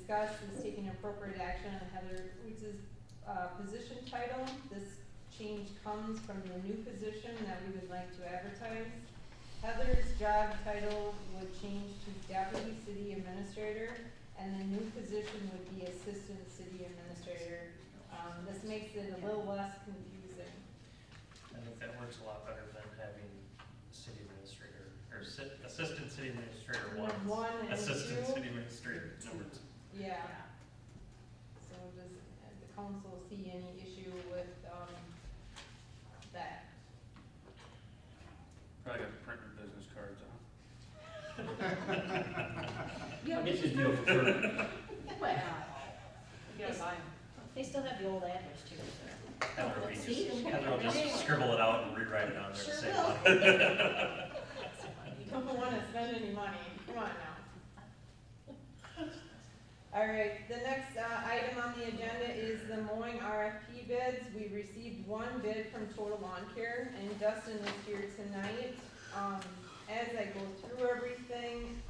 discuss is taking appropriate action on Heather Weeds's position title. This change comes from the new position that we would like to advertise. Heather's job title would change to Deputy City Administrator, and the new position would be Assistant City Administrator. This makes it a little less confusing. I think that works a lot better than having city administrator, or assistant city administrator one, and assistant two. city administrator number two. Yeah. So does the council see any issue with, that? Probably got to print your business cards on. I'll get you a deal for free. Well, you gotta buy 'em. They still have the old address too, so. Heather will just scribble it out and rewrite it on there to Sure save will. money. You don't wanna spend any money, come on now. All right, the next item on the agenda is the mowing RFP bids. We received one bid from Total Lawn Care, and Dustin is here tonight. As I go through everything,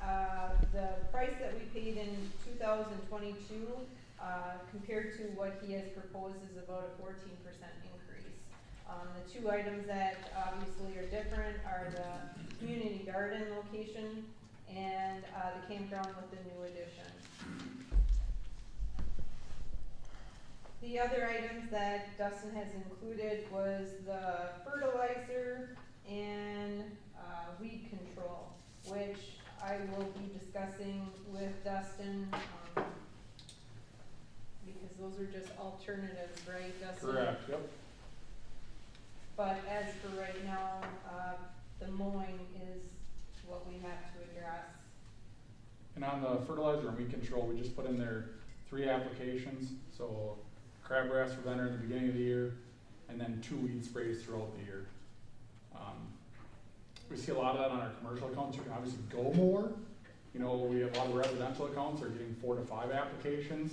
the price that we paid in 2022, compared to what he has proposed is about a 14% increase. The two items that obviously are different are the community garden location and the campground with the new addition. The other items that Dustin has included was the fertilizer and weed control, which I will be discussing with Dustin, because those are just alternatives, right, Dustin? Correct, yep. But as for right now, the mowing is what we have to address. And on the fertilizer and weed control, we just put in there 3 applications, so crabgrass preventer in the beginning of the year, and then 2 weed sprays throughout the year. We see a lot of that on our commercial accounts. You can obviously go more. You know, we have a lot of residential accounts that are getting 4 to 5 applications.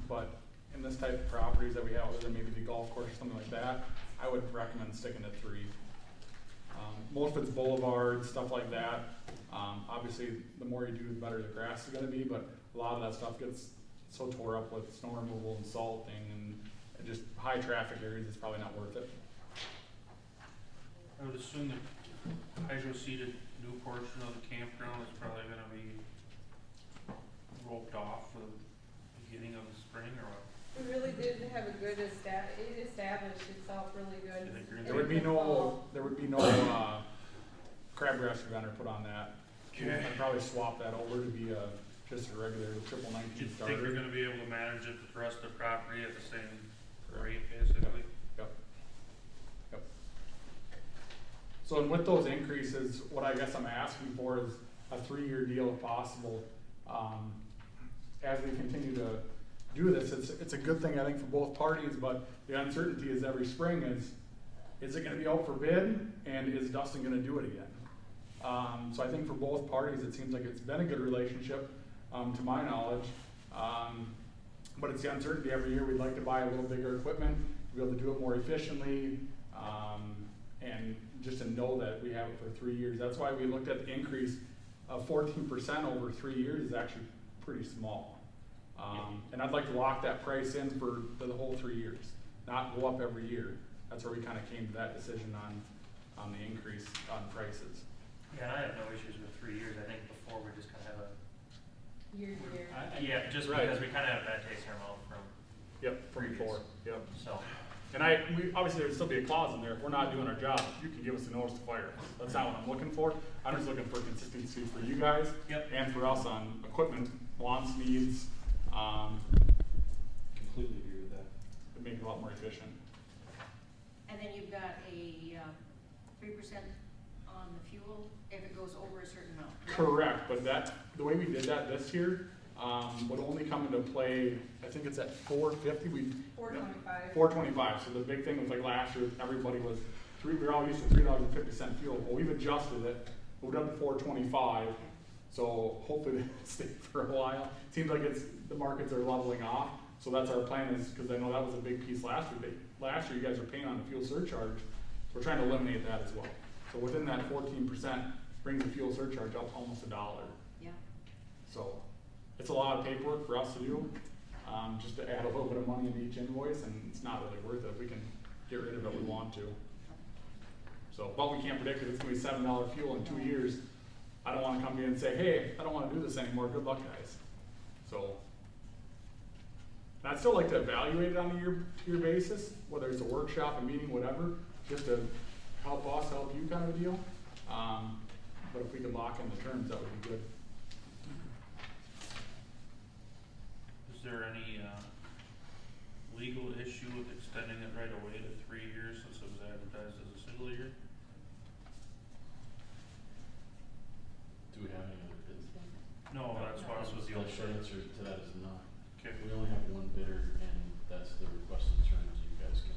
But in this type of properties that we have, other than maybe the golf course or something like that, I would recommend sticking to 3. Most of it's boulevards, stuff like that. Obviously, the more you do, the better the grass is gonna be, but a lot of that stuff gets so tore up with snow removal and salting and just high traffic areas, it's probably not worth it. I would assume the hydro-seeded new portion of the campground is probably gonna be roped off for the beginning of the spring or what? It really did have a good it established itself really good. Did it really? There would be no crabgrass preventer put on that. Okay. I'd probably swap that over to be just a regular triple Do 19 you think starter. they're gonna be able to manage it, the rest of the property at the same Correct. rate, basically? Yep. So and with those increases, what I guess I'm asking for is a 3-year deal if possible. As we continue to do this, it's a good thing I think for both parties, but the uncertainty is every spring is it gonna be out for bid, and is Dustin gonna do it again? So I think for both parties, it seems like it's been a good relationship, to my knowledge. But it's the uncertainty every year. We'd like to buy a little bigger equipment, be able to do it more efficiently, and just to know that we have it for 3 years. That's why we looked at the increase of 14% over 3 years is actually pretty small. And I'd like to lock that price in for the whole 3 years, not go up every year. That's where we kind of came to that decision on the increase on prices. Yeah, and I have no issues with 3 years. I think before we just kind of have Year to year. yeah, just Right. because we kind of have a bad taste in our mouth from, Yep, from Previous. before, yep. so. And we obviously there'd still be a clause in there, if we're not doing our job, you can give us a notice to fire us. That's not what I'm looking for. I'm just looking for consistency for you guys. Yep. And for us on equipment, launch needs, Completely agree with that. to make it a lot more efficient. And then you've got a 3% on the fuel if it goes over a certain amount. Correct, but the way we did that this year, would only come into play, I think it's at 450, 425. 425, so the big thing was like last year, everybody was, we were all used to $3.50 fuel, well, we've adjusted it, moved up to 425, so hopefully they stay for a while. Seems like the markets are leveling off, so that's our plan is, because I know that was a big piece last year, last year you guys were paying on the fuel surcharge, so we're trying to eliminate that as well. So within that 14% brings the fuel surcharge up almost $1. Yeah. So it's a lot of paperwork for us to do, just to add a little bit of money in each invoice, and it's not really worth it. We can get rid of it if we want to. So, but we can't predict if it's gonna be $7 fuel in 2 years. I don't wanna come to you and say, hey, I don't wanna do this anymore, good luck, guys. So, and I'd still like to evaluate it on a year-to-year basis, whether it's a workshop, a meeting, whatever, just to help us, help you kind of a deal. But if we could lock in the terms, that would be good. Is there any, legal issue with extending it right away to 3 years since it was advertised as a single year? Do we have any other bids then? No, that's why this was the The only. short answer to that is no. Okay. We only have one bidder, and that's the requested terms. You guys can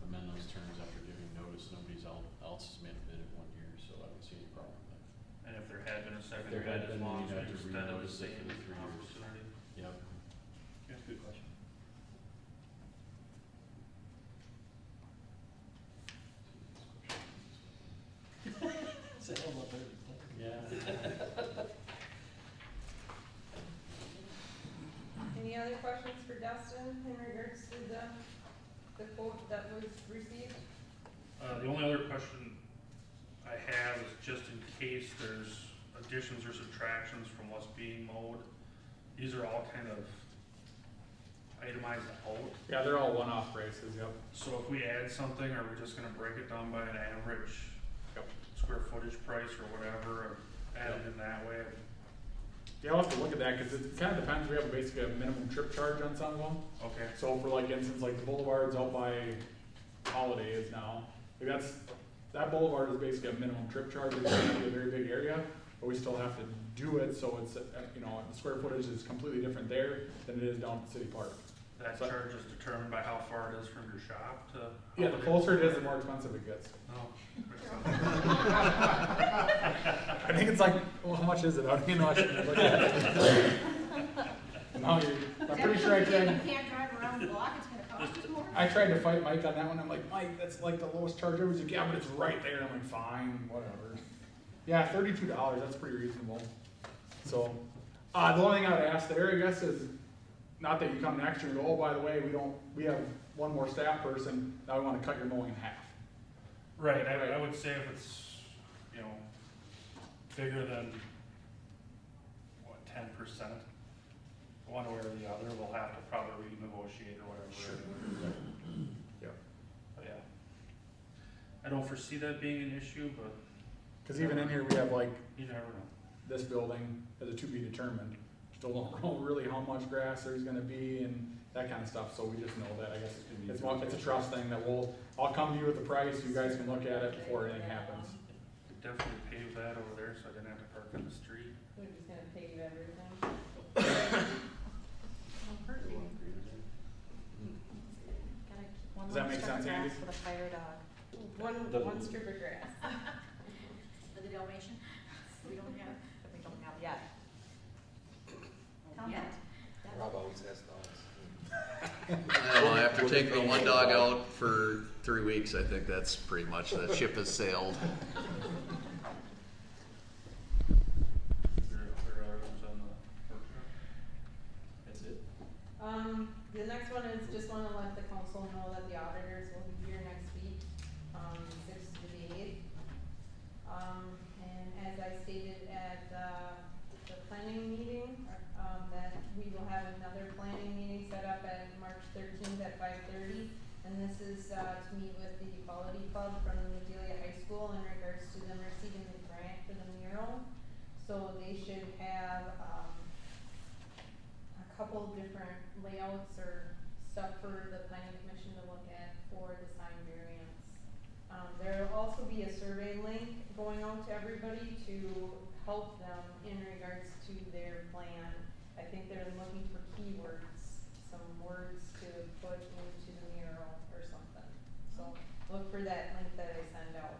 amend those terms after giving notice. Nobody else has made a bid in 1 year, so I don't see any problem with that. And if there had been a second there bid, had as been, long as you'd we have to extended the renotice it same for the 3 years. opportunity. Yep. That's a good question. It's a hell of a better plan. Yeah. Any other questions for Dustin in regards to the quote that was received? The only other question I have is just in case there's additions or subtractions from what's being mowed. These are all kind of itemized out. Yeah, they're all one-off prices, yep. So if we add something, are we just gonna break it down by an average Yep. square footage price or whatever, or add it in that way? Yeah, I'll have to look at that, cause it kinda depends, we have basically a minimum trip charge on some of them. Okay, So for like instance, like the boulevards out by Holiday is now, like that boulevard is basically a minimum trip charge, it's gonna be a very big area, but we still have to do it, so it's, you know, the square footage is completely different there than it is down at City Park. that So- charge is determined by how far it is from your shop to? Yeah, the closer it is, the more expensive it gets. Oh. I think it's like, well, how much is it? I don't even know, I should look at it. No, I'm pretty sure I You tried, can't drive around the block, it's gonna cost us more? I tried to fight Mike on that one, I'm like, Mike, that's like the lowest charge ever, he's like, yeah, but it's right there, I'm like, fine, whatever. Yeah, $32, that's pretty reasonable. So, the only thing I would ask there, I guess, is, not that you come next year and go, oh, by the way, we have one more staff person, now we wanna cut your mowing in half. Right, I would say if it's, you know, bigger than, what, 10%, one way or the other, we'll have to probably renegotiate or whatever. Sure. Yep. But yeah. I don't foresee that being an issue, but Cause even in here, we have like, you never know. this building as a to be determined. Still don't know really how much grass there's gonna be and that kind of stuff, so we just know that, I guess, it's a trust thing that I'll come to you with the price, you guys can look at it before anything happens. Could definitely pave that over there so I didn't have to park in the street. We're just gonna pay you everything. Does that make sense, Andy? For the fire dog. One strip of grass. For the Dalmatian, we don't have, That we don't have yet. yet. Rob always has dogs. Well, after taking the one dog out for 3 weeks, I think that's pretty much, the ship has sailed. Is there items on the workshop? That's it? The next one is just wanna let the council know that the auditors will be here next week, 6th to the 8th. And as I stated at, the planning meeting, that we will have another planning meeting set up at March 13th at 5:30. And this is, to meet with the Equality Club from the Adelia High School in regards to them receiving the grant for the mural. So they should have, a couple different layouts or stuff for the planning commission to look at for the sign variance. There'll also be a survey link going out to everybody to help them in regards to their plan. I think they're looking for keywords, some words to put into the mural or something. So look for that link that I send out.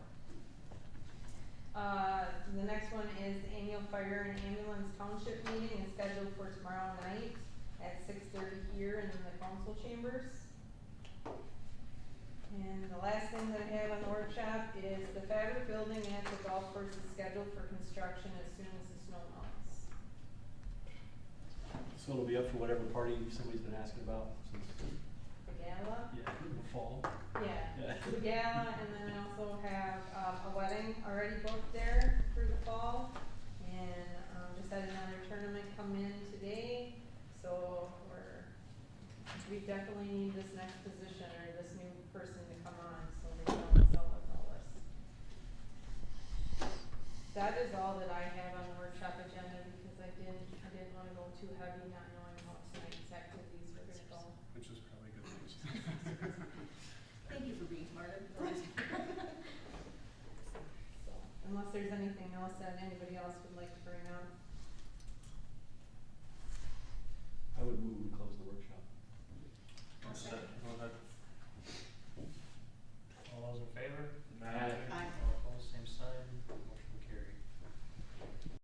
The next one is the annual fire and ambulance township meeting is scheduled for tomorrow night at 6:30 here in the council chambers. And the last thing that I have on the workshop is the fabric building at the golf course is scheduled for construction as soon as the snow melts. So it'll be up for whatever party somebody's been asking about since, The gala? yeah, in the fall. Yeah, Yeah. the gala, and then I also have, a wedding already booked there for the fall. And, just had another tournament come in today, so we definitely need this next position or this new person to come on, so they don't sell with all this. That is all that I have on the workshop agenda, because I didn't wanna go too heavy, not knowing how tonight's activities were gonna go. Which is probably good news. Thank you for being part of it. So, unless there's anything else that anybody else would